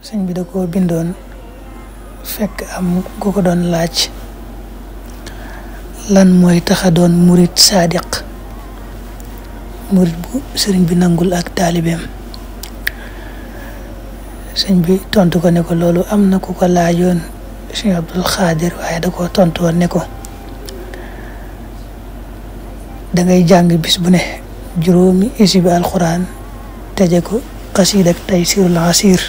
sëñ bi da koo bindoon fekk am ku ko doon laaj lan mooy taxa doon murit saadiq, murit bu sëriñ bi nangul ak taalibeem. sëñ bi tontu ko ne ko loolu am na ku ko laajoon sëñ Abdul Xaadir, waaye da koo tontu woon ne ko dangay jàng bis bu ne juróomi isibi alxuraan teje ko xasiid ak Taysirul Asiir.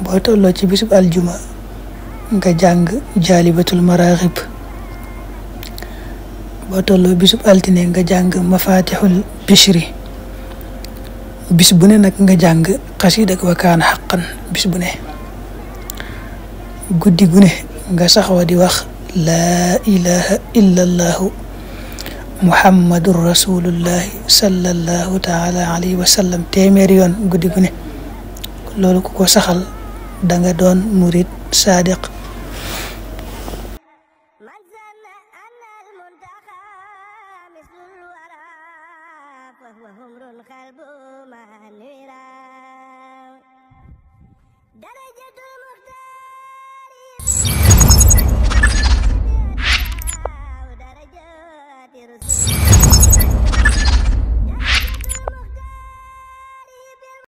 boo tolloo ci bisub aljuma nga jàng jaalibatul maraaxib. boo tolloo bisub altine nga jàng mafatixul bishri. bis bu ne nag nga jàng xasiid ak wakaan xaqan bis bu ne. guddi gu ne nga saxoo di wax laa ilaha illa allahu muhammadun rasulullahi sallallahu taala alayhi wa sallam téeméeri yoon guddi gu ne. loolu ku ko saxal danga doon murid saadiq. درجة